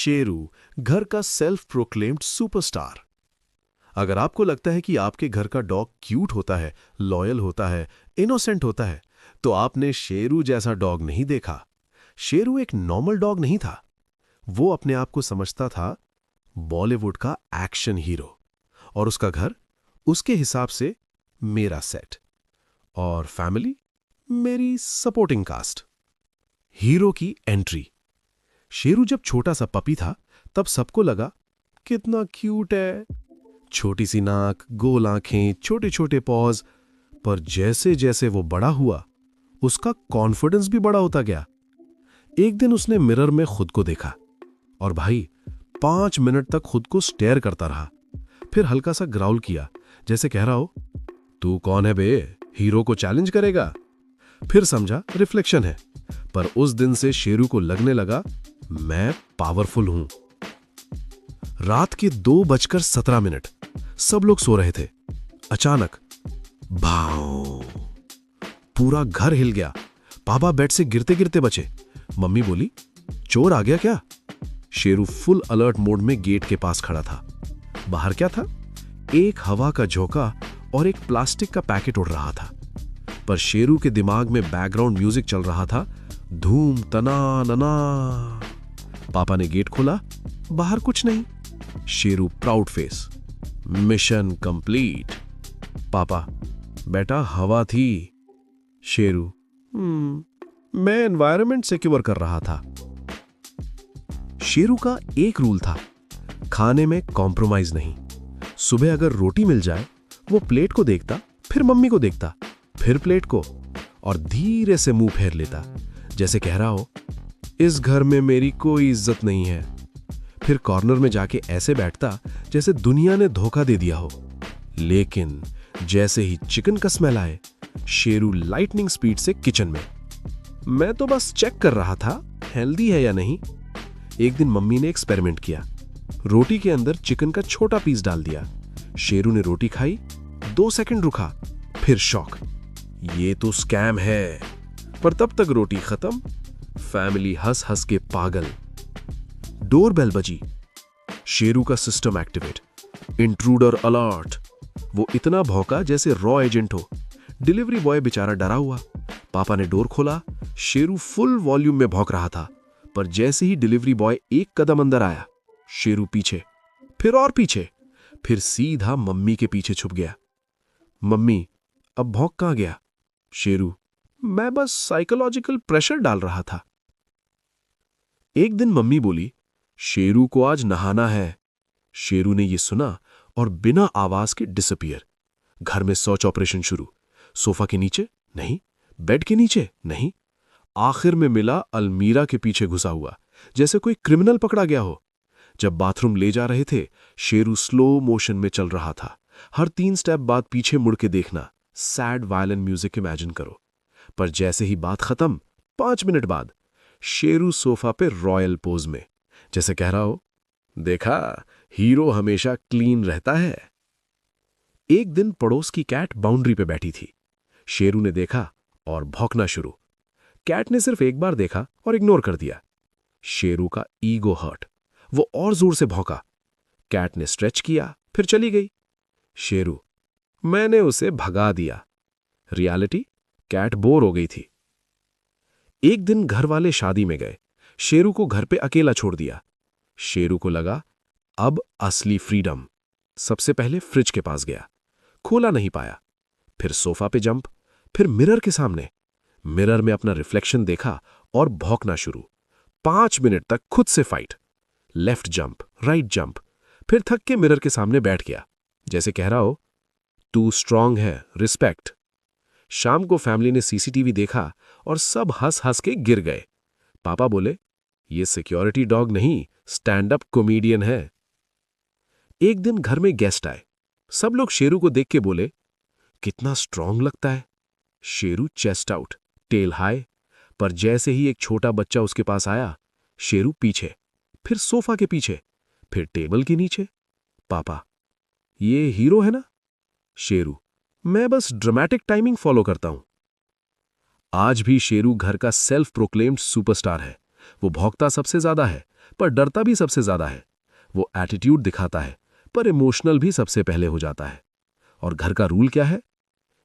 शेरू, घर का self proclaimed superstar. अगर आपको लगता है कि आपके घर का डॉग क्यूट होता है, लॉयल होता है, इनोसेंट होता है, तो आपने शेरू जैसा डॉग नहीं देखा। शेरू एक नॉर्मल डॉग नहीं था। वो अपने आप को समझता था बॉलीवुड का एक्शन हीरो, और उसका घर उसके हिसाब से मेरा सेट, और फैमिली मेरी सपोर्टिंग कास्ट। हीरो की एंट्री। शेरू जब छोटा सा पपी था तब सबको लगा कितना क्यूट है, छोटी सी नाक, गोल आंखें, छोटे छोटे पॉज। पर जैसे जैसे वो बड़ा हुआ उसका कॉन्फिडेंस भी बड़ा होता गया। एक दिन उसने मिरर में खुद को देखा और भाई 5 मिनट तक खुद को स्टेयर करता रहा। फिर हल्का सा ग्राउल किया, जैसे कह रहा हो तू कौन है बे, हीरो को चैलेंज करेगा। फिर समझा रिफ्लेक्शन है, पर उस दिन से शेरू को लगने लगा मैं पावरफुल हूं। रात के 2:17, सब लोग सो रहे थे। अचानक भाव, पूरा घर हिल गया। पापा बेड से गिरते गिरते बचे। मम्मी बोली चोर आ गया क्या? शेरू फुल अलर्ट मोड में गेट के पास खड़ा था। बाहर क्या था? एक हवा का झोंका और एक प्लास्टिक का पैकेट उड़ रहा था। पर शेरू के दिमाग में बैकग्राउंड म्यूजिक चल रहा था, धूम तना नना। पापा ने गेट खोला, बाहर कुछ नहीं। Sheru proud face, mission complete. पापा बेटा हवा थी। शेरू मैं एनवायरनमेंट सिक्योर कर रहा था। शेरू का एक रूल था, खाने में कॉम्प्रोमाइज नहीं। सुबह अगर रोटी मिल जाए वो प्लेट को देखता, फिर मम्मी को देखता, फिर प्लेट को, और धीरे से मुंह फेर लेता, जैसे कह रहा हो इस घर में मेरी कोई इज्जत नहीं है। फिर कॉर्नर में जाके ऐसे बैठता जैसे दुनिया ने धोखा दे दिया हो। लेकिन जैसे ही चिकन का स्मेल आए, शेरू लाइटनिंग स्पीड से किचन में। मैं तो बस चेक कर रहा था हेल्दी है या नहीं। एक दिन मम्मी ने एक्सपेरिमेंट किया, रोटी के अंदर चिकन का छोटा पीस डाल दिया। शेरू ने रोटी खाई, 2 सेकंड रुका, फिर शॉक, ये तो स्कैम है। पर तब तक रोटी खत्म, फैमिली हंस हंस के पागल। डोरबेल बजी, शेरू का सिस्टम एक्टिवेट, इंट्रूडर अलर्ट। वो इतना भौंका जैसे रॉ एजेंट हो। डिलीवरी बॉय बेचारा डरा हुआ। पापा ने डोर खोला, शेरू फुल वॉल्यूम में भौंक रहा था। पर जैसे ही डिलीवरी बॉय एक कदम अंदर आया, शेरू पीछे, फिर और पीछे, फिर सीधा मम्मी के पीछे छुप गया। मम्मी अब भौंक कहां गया? शेरू मैं बस साइकोलॉजिकल प्रेशर डाल रहा था। एक दिन मम्मी बोली शेरू को आज नहाना है। शेरू ने यह सुना और बिना आवाज के डिसअपीयर। घर में सर्च ऑपरेशन शुरू। सोफा के नीचे नहीं, बेड के नीचे नहीं, आखिर में मिला अलमीरा के पीछे घुसा हुआ, जैसे कोई क्रिमिनल पकड़ा गया हो। जब बाथरूम ले जा रहे थे, शेरू स्लो मोशन में चल रहा था। हर 3 स्टेप बाद पीछे मुड़ के देखना, सैड वायलिन म्यूजिक इमेजिन करो। पर जैसे ही बात खत्म, 5 मिनट बाद शेरू सोफा पे रॉयल पोज में, जैसे कह रहा हो देखा हीरो हमेशा क्लीन रहता है। एक दिन पड़ोस की कैट बाउंड्री पे बैठी थी। शेरू ने देखा और भौंकना शुरू। कैट ने सिर्फ एक बार देखा और इग्नोर कर दिया। शेरू का ईगो हर्ट, वो और जोर से भौंका। कैट ने स्ट्रेच किया, फिर चली गई। शेरू मैंने उसे भगा दिया। रियलिटी, कैट बोर हो गई थी। एक दिन घर वाले शादी में गए। शेरू को घर पे अकेला छोड़ दिया। शेरू को लगा अब असली फ्रीडम। सबसे पहले फ्रिज के पास गया, खोला नहीं पाया। फिर सोफा पे जंप, फिर मिरर के सामने। मिरर में अपना रिफ्लेक्शन देखा और भौंकना शुरू। 5 मिनट तक खुद से fight, left jump, right jump. फिर थक के मिरर के सामने बैठ गया, जैसे कह रहा हो तू स्ट्रांग है, रिस्पेक्ट। शाम को फैमिली ने सीसीटीवी देखा और सब हंस हंस के गिर गए। पापा बोले ये सिक्योरिटी डॉग नहीं, स्टैंड अप कॉमेडियन है। एक दिन घर में गेस्ट आए। सब लोग शेरू को देख के बोले कितना स्ट्रांग लगता है। Sheru chest out, tail high. पर जैसे ही एक छोटा बच्चा उसके पास आया, शेरू पीछे, फिर सोफा के पीछे, फिर टेबल के नीचे। पापा ये हीरो है ना? शेरू मैं बस ड्रामेटिक टाइमिंग फॉलो करता हूं। आज भी शेरू घर का सेल्फ प्रोक्लेम्ड सुपरस्टार है। वो भौंकता सबसे ज्यादा है, पर डरता भी सबसे ज्यादा है। वो एटीट्यूड दिखाता है पर इमोशनल भी सबसे पहले हो जाता है। और घर का रूल क्या है?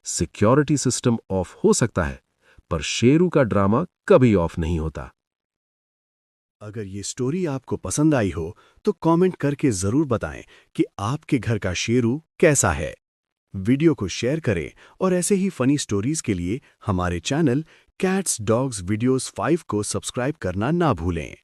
सिक्योरिटी सिस्टम ऑफ हो सकता है पर शेरू का ड्रामा कभी ऑफ नहीं होता। अगर ये स्टोरी आपको पसंद आई हो तो कमेंट करके जरूर बताएं कि आपके घर का शेरू कैसा है। वीडियो को शेयर करें और ऐसे ही फनी स्टोरीज के लिए हमारे चैनल कैट्स डॉग्स वीडियोस 5 को सब्सक्राइब करना ना भूलें।